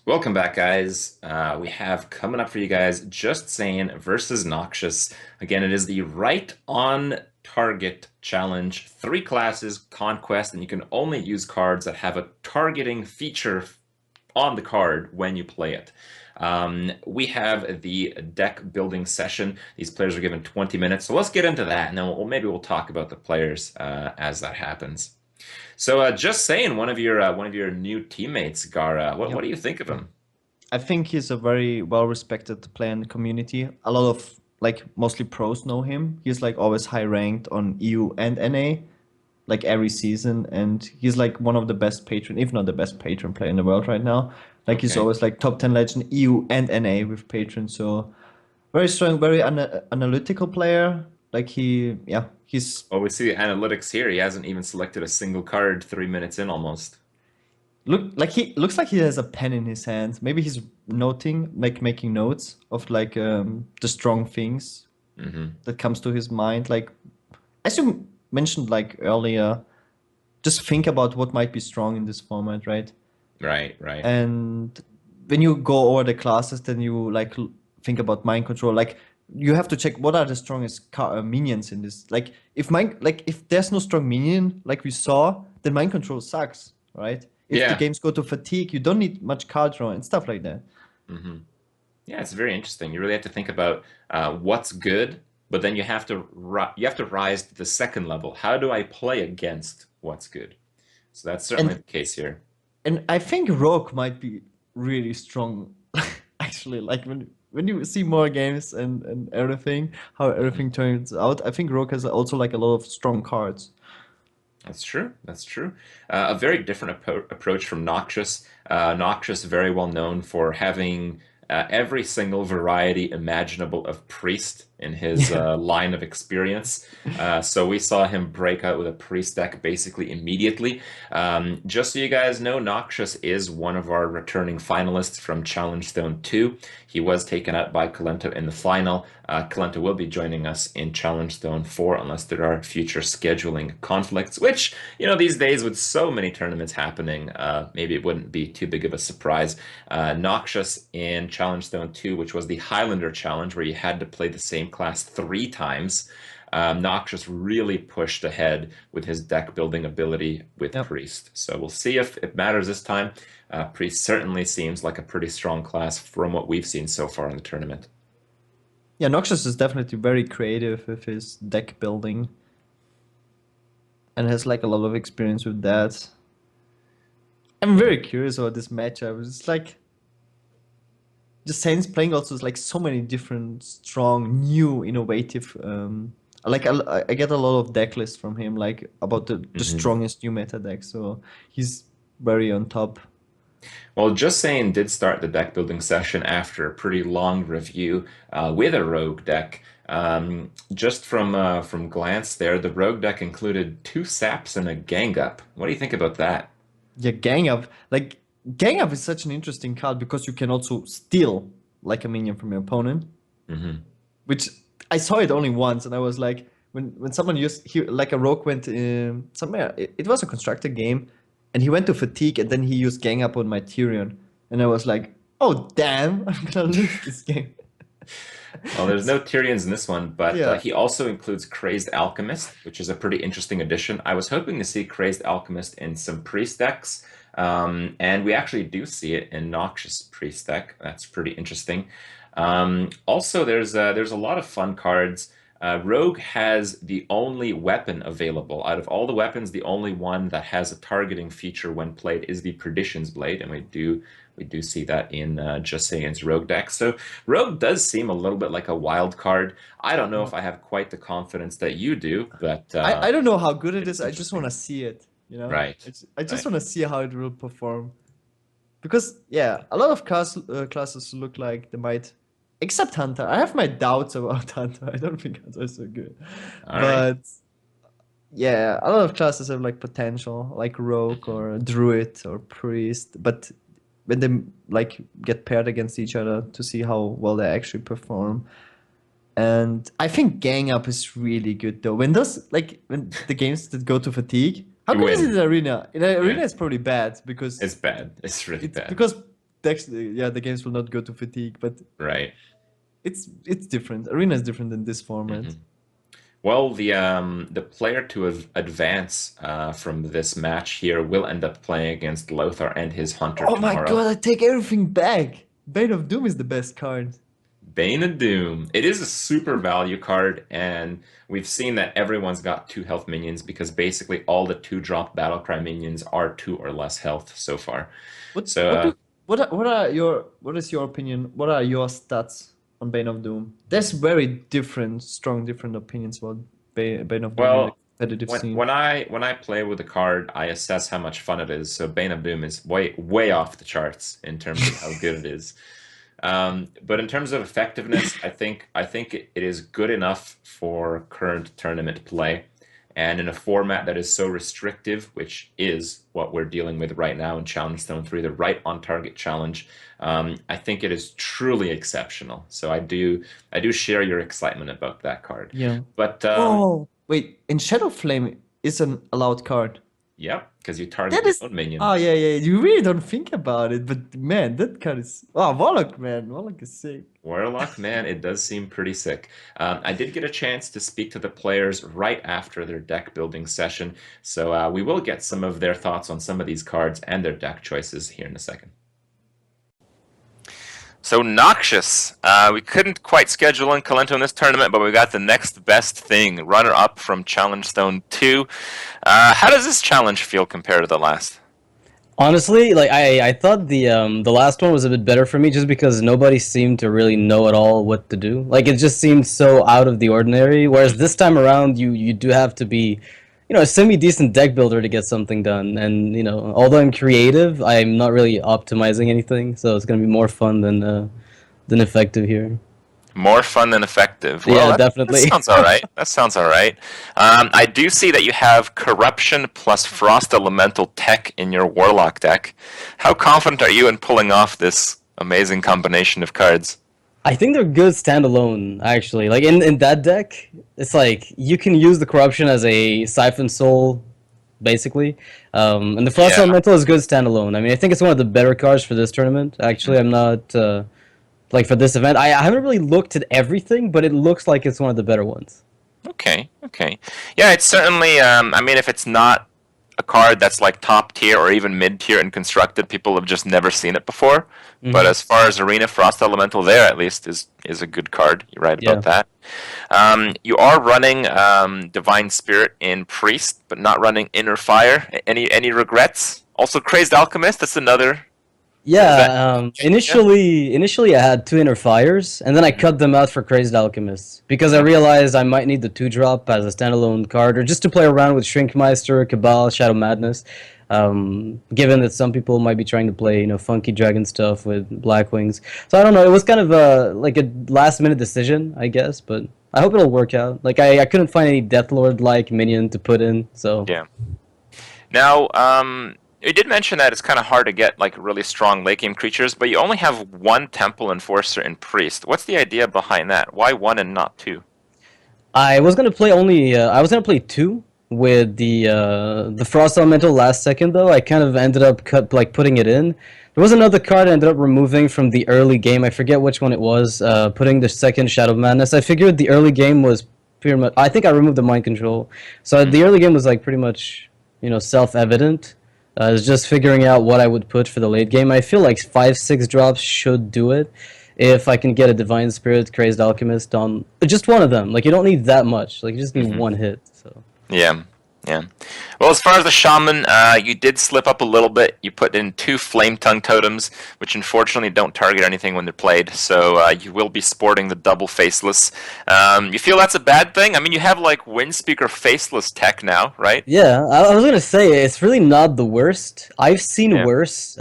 Welcome back, guys. We have coming up for you guys JustSaiyan versus Noxious. Again, it is the right on target challenge. Three classes, conquest, and you can only use cards that have a targeting feature on the card when you play it. We have the deck building session. These players are given 20 minutes, so let's get into that, and then maybe we'll talk about the players as that happens. So, just saying, one of your new teammates, Gara. What Yep. do you think of him? I think he's a very well-respected player in the community. A lot of mostly pros know him. He's like always high ranked on EU and NA, like every season, and he's like one of the best patron, if not the best patron player in the world right now. Like he's Okay. always like top 10 legend EU and NA with patron. So very strong, very analytical player. He's Well, we see the analytics here. He hasn't even selected a single card 3 minutes in almost. he looks like he has a pen in his hand. Maybe he's noting, like making notes of the strong things Hmm. that comes to his mind. Like as you mentioned like earlier, just think about what might be strong in this format, right? Right, right. And when you go over the classes, then you think about mind control. Like you have to check what are the strongest minions in this. Like if there's no strong minion, like we saw, then mind control sucks, right? If the Yeah. games go to fatigue, you don't need much card draw and stuff like that. Hmm. Yeah, it's very interesting. You really have to think about what's good, but then you have to rise to the second level. How do I play against what's good? So that's certainly And the case here. and I think Rogue might be really strong, actually. Like when you see more games and everything, how Hmm. everything turns out, I think Rogue has also like a lot of strong cards. That's true. That's true. A very different approach from Noxious. Noxious, very well known for having every single variety imaginable of priest in his Yeah. line of experience. So we saw him break out with a priest deck basically immediately. Just so you guys know, Noxious is one of our returning finalists from Challengestone 2. He was taken out by Kalento in the final. Kalento will be joining us in Challengestone 4 unless there are future scheduling conflicts, which, these days with so many tournaments happening, maybe it wouldn't be too big of a surprise. Noxious in Challengestone 2, which was the Highlander challenge where you had to play the same class 3 times. Noxious really pushed ahead with his deck building ability with Yep. Priest. So we'll see if it matters this time. Priest certainly seems like a pretty strong class from what we've seen so far in the tournament. Yeah, Noxious is definitely very creative with his deck building and has like a lot of experience with that. I'm very curious about this matchup. It's like the Saints playing also is like so many different, strong, new, innovative. I get a lot of deck lists from him, like about the Mhm. strongest new meta deck. So he's very on top. Well, Just Saying did start the deck building session after a pretty long review with a rogue deck. Just from glance there, the rogue deck included 2 saps and a gang up. What do you think about that? Yeah, gang up is such an interesting card because you can also steal like a minion from your opponent, Hmm. which I saw it only once, and I was like, when someone used like a rogue went somewhere, it was a constructed game, and he went to fatigue, and then he used gang up on my Tyrion, and I was like, oh damn, I'm gonna lose this game. Well, there's no Tyrians in this one, but Yeah, he also includes Crazed Alchemist, which is a pretty interesting addition. I was hoping to see Crazed Alchemist in some priest decks, and we actually do see it in Noxious priest deck. That's pretty interesting. Also, there's a lot of fun cards. Rogue has the only weapon available. Out of all the weapons, the only one that has a targeting feature when played is the Perdition's Blade, and we do see that in Just Saiyans Rogue deck. So Rogue does seem a little bit like a wild card. I don't know yeah. if I have quite the confidence that you do, but I don't know how good it it is. is I just want interesting. to see it. You know, Right, I just right. want to see how it will perform. Because yeah, a lot of classes look like they might, except Hunter. I have my doubts about Hunter. I don't think Hunter is so good, All right. but yeah, a lot of classes have like potential, like Rogue Mhm. or Druid or Priest. But when they like get paired against each other to see how well they actually perform, and I think Gang Up is really good though. When the games that go to fatigue, how You good is it win. in Arena? In Arena, Yeah, it's probably bad because it's bad. It's really it's bad. because decks, yeah, the games will not go to fatigue, but Right. it's different. Arena is different in this Hmm. format. Well, the player to advance from this match here will end up playing against Lothar and his Hunter Oh my tomorrow. god, I take everything back. Bane of Doom is the best card. Bane of Doom. It is a super value card, and we've seen that everyone's got 2 health minions because basically all the 2-drop Battlecry minions are 2 or less health so far. What So, what do what is your opinion? What are your stats on Bane of Doom? There's very different opinions about Bane of Doom in the well, competitive when scene. when I when I play with the card, I assess how much fun it is. So Bane of Doom is way off the charts in terms of how good it is. But in terms of effectiveness, I think it is good enough for current tournament play. And in a format that is so restrictive, which is what we're dealing with right now in Challengestone 3, the right on target challenge, I think it is truly exceptional. So I do share your excitement about that card. Yeah. But Oh, wait, in Shadow Flame is an allowed card. yeah, because you target That your is. own minion. Oh yeah, yeah. You really don't think about it, but man, that card is. Oh, Warlock, man, Warlock is sick. Warlock, man, it does seem pretty sick. I did get a chance to speak to the players right after their deck building session, so we will get some of their thoughts on some of these cards and their deck choices here in a second. So Noxious, we couldn't quite schedule in Kalento in this tournament, but we got the next best thing, runner-up from Challengestone 2. How does this challenge feel compared to the last? Honestly, like I thought the last one was a bit better for me just because nobody seemed to really know at all what to do. Like it just seemed so out of the ordinary. Whereas this time around, you do have to be, a semi-decent deck builder to get something done. And although I'm creative, I'm not really optimizing anything, so it's gonna be more fun than effective here. More fun than effective. Well, Yeah, that definitely. sounds all right. That sounds all right. I do see that you have Corruption plus Frost Elemental Tech in your Warlock deck. How confident are you in pulling off this amazing combination of cards? I think they're good standalone, actually. Like in that deck, it's like you can use the corruption as a siphon soul, basically. And the Frost Yeah. Elemental is good standalone. I mean, I think it's one of the better cards for this tournament. Actually, I'm not like for this event. I haven't really looked at everything, but it looks like it's one of the better ones. Okay, okay. Yeah, it's certainly, I mean, if it's not a card that's like top tier or even mid tier and constructed, people have just never seen it before. But as far as Arena, Frost Elemental there at least is a good card. You're right Yeah. about that. You are running Divine Spirit in Priest, but not running Inner Fire. Any regrets? Also, Crazed Alchemist, that's another. Yeah, initially I had 2 Inner Fires, and then I cut them out for Crazed Alchemists, because I realized I might need the 2-drop as a standalone card, or just to play around with Shrinkmeister, Cabal, Shadow Madness, given that some people might be trying to play, funky dragon stuff with Black Wings. So I don't know, it was kind of like a last-minute decision, I guess, but I hope it'll work out. Like, I couldn't find any Deathlord-like minion to put in, so... Yeah. Now, you did mention that it's kind of hard to get like really strong late game creatures, but you only have 1 Temple Enforcer and Priest. What's the idea behind that? Why 1 and not 2? I was gonna play only. I was gonna play 2 with the Frost Elemental last second though. I kind of ended up putting it in. There was another card I ended up removing from the early game. I forget which one it was. Putting the second Shadow Madness. I figured the early game was pretty much. I think I removed the Mind Control. So the early game was like pretty much self-evident. It's just figuring out what I would put for the late game. I feel like 5-6 drops should do it. If I can get a Divine Spirit, Crazed Alchemist on just one of them. Like, you don't need that much. Like, you just need 1 hit. So Yeah, yeah. Well, as far as the Shaman, you did slip up a little bit. You put in 2 Flame Tongue Totems, which unfortunately don't target anything when they're played, so you will be sporting the double Faceless. You feel that's a bad thing? I mean, you have, like, Windspeaker Faceless tech now, right? yeah, I was gonna say it's really not the worst. I've seen worse.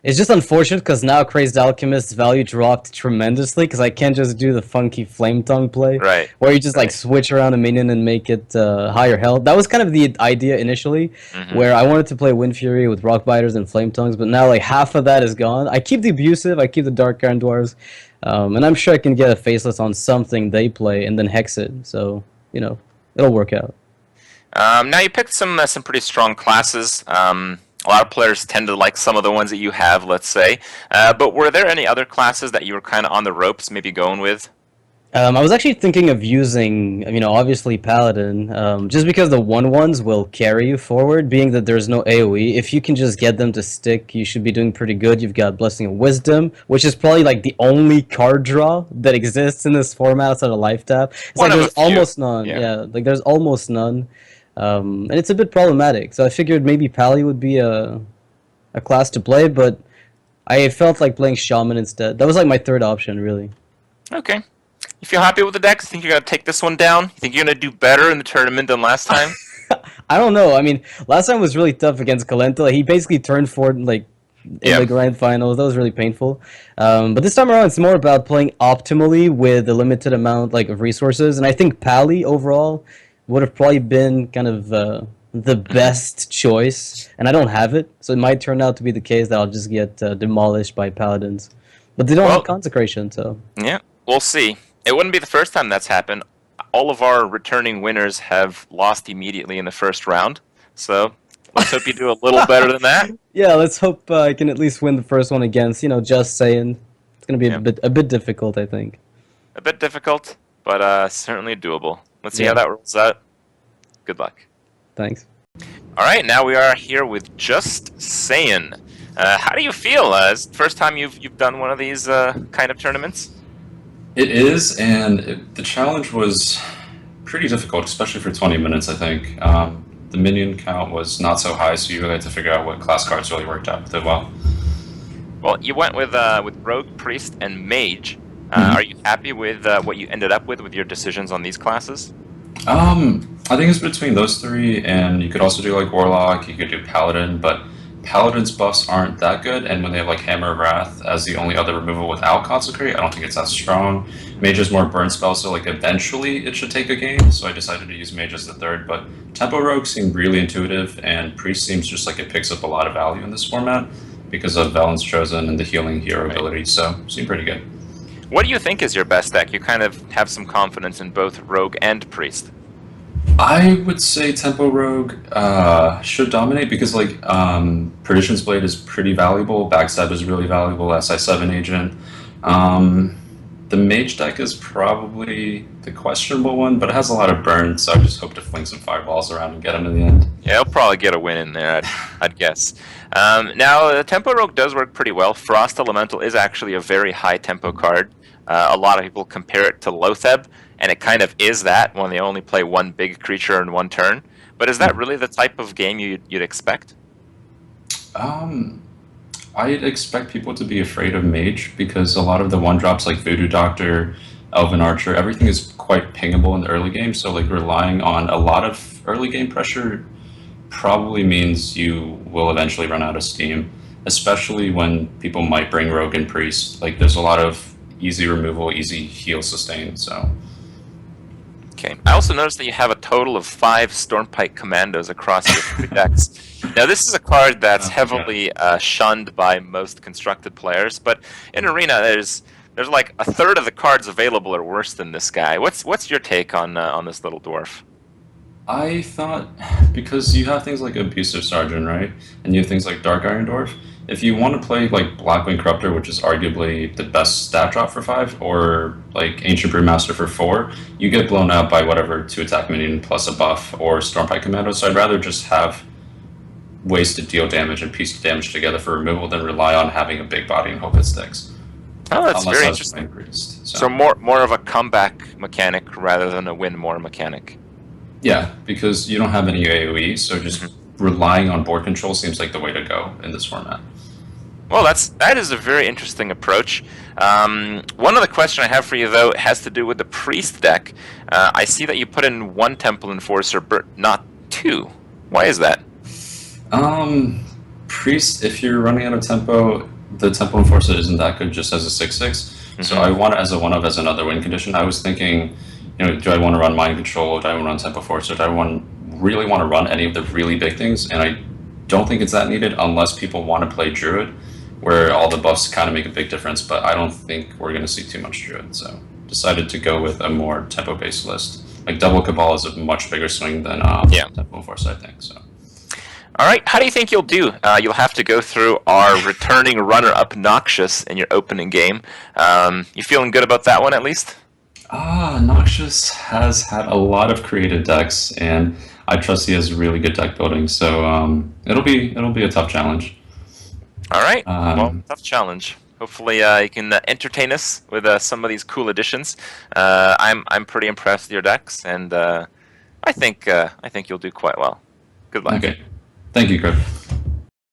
It's just unfortunate because now Crazed Alchemist's value dropped tremendously because I can't just do the funky Flame Tongue play. Right. Where you just like switch around a minion and make it higher health. That was kind of the idea initially, where I wanted to play Wind Fury with Rock Biters and Flame Tongues, but now like half of that is gone. I keep the Abusive, I keep the Dark Iron Dwarves, and I'm sure I can get a Faceless on something they play and then hex it. So, it'll work out. Now you picked some pretty strong classes. A lot of players tend to like some of the ones that you have, let's say. But were there any other classes that you were kind of on the ropes, maybe going with? I was actually thinking of using, obviously Paladin, just because the 1/1s will carry you forward, being that there's no AoE. If you can just get them to stick, you should be doing pretty good. You've got Blessing of Wisdom, which is probably like the only card draw that exists in this format outside of Life Tap. It's One like of a there's few. almost none. Yeah, like there's almost none. And it's a bit problematic. So I figured maybe Pally would be a class to play, but I felt like playing Shaman instead. That was like my third option, really. Okay. You feel happy with the deck? You think you're going to take this one down? You think you're going to do better in the tournament than last time? I don't know. I mean, last time was really tough against Kalenta. He basically turned forward like in the grand finals. That was really painful. But this time around, it's more about playing optimally with a limited amount of resources. And I think Pally overall would have probably been kind of the best choice. And I don't have it, so it might turn out to be the case that I'll just get demolished by Paladins. But they don't have Consecration, so... Yeah, we'll see. It wouldn't be the first time that's happened. All of our returning winners have lost immediately in the first round. So let's hope you do a little better than that. Yeah, let's hope I can at least win the first one against, JustSaiyan. It's going to be a bit difficult, I think. A bit difficult, but certainly doable. Let's see how that rolls out. Good luck. Thanks. All right, now we are here with JustSaiyan. How do you feel? Is it the first time you've done one of these kind of tournaments? It is, and the challenge was pretty difficult, especially for 20 minutes, I think. The minion count was not so high, so you really had to figure out what class cards really worked out with it well. Well, you went with Rogue, Priest, and Mage. Are you happy with what you ended up with your decisions on these classes? I think it's between those three, and you could also do like Warlock, you could do Paladin, but Paladin's buffs aren't that good, and when they have like Hammer of Wrath as the only other removal without Consecrate, I don't think it's that strong. Mage is more burn spell, so like eventually it should take a game, so I decided to use Mage as the third, but Tempo Rogue seemed really intuitive, and Priest seems just like it picks up a lot of value in this format because of Valen's Chosen and the healing hero ability, so seemed pretty good. What do you think is your best deck? You kind of have some confidence in both Rogue and Priest. I would say Tempo Rogue should dominate because like Perdition's Blade is pretty valuable, Backstab is really valuable, SI7 agent. The Mage deck is probably the questionable one, but it has a lot of burn, so I just hope to fling some fireballs around and get him in the end. Yeah, he'll probably get a win in there, I'd guess. Now, the Tempo Rogue does work pretty well. Frost Elemental is actually a very high tempo card. A lot of people compare it to Lotheb, and it kind of is that when they only play one big creature in one turn. But is that really the type of game you'd expect? I'd expect people to be afraid of Mage because a lot of the one-drops like Voodoo Doctor, Elven Archer, everything is quite pingable in the early game, so like relying on a lot of early game pressure probably means you will eventually run out of steam, especially when people might bring Rogue and Priest. Like there's a lot of easy removal, easy heal sustain, so... Okay. I also noticed that you have a total of 5 Stormpike Commandos across your 3 decks. Now, this is a card that's heavily shunned by most constructed players, but in Arena, there's like a third of the cards available are worse than this guy. What's your take on this little dwarf? I thought, because you have things like Abusive Sergeant, right? And you have things like Dark Iron Dwarf. If you want to play like Blackwing Corruptor, which is arguably the best stat drop for 5, or like Ancient Brewmaster for 4, you get blown out by whatever 2-attack minion plus a buff or Stormpike Commando. So I'd rather just have ways to deal damage and piece damage together for removal than rely on having a big body and hope it sticks. Oh, that's very interesting. Priest, so more of a comeback mechanic rather than a win more mechanic. Yeah, because you don't have any AoE, so just relying on board control seems like the way to go in this format. Well, that is a very interesting approach. One other question I have for you, though, has to do with the Priest deck. I see that you put in 1 Temple Enforcer, but not 2. Why is that? Priest, if you're running out of tempo, the Temple Enforcer isn't that good just as a 6/6. So I want it as a 1-of as another win condition. I was thinking, do I want to run Mind Control? Do I want to run Tempo Enforcer? Do I really want to run any of the really big things? And I don't think it's that needed unless people want to play Druid, where all the buffs kind of make a big difference, but I don't think we're going to see too much Druid, so decided to go with a more tempo-based list. Like Double Cabal is a much bigger swing than Tempo Enforcer, I think. So. All right, how do you think you'll do? You'll have to go through our returning runner-up Noxious in your opening game. You feeling good about that one, at least? Noxious has had a lot of creative decks, and I trust he has really good deck building. So it'll be a tough challenge. All right, well, Um, tough challenge. Hopefully, you can entertain us with some of these cool additions. I'm pretty impressed with your decks, and I think you'll do quite well. Good luck. okay, thank you, Griff.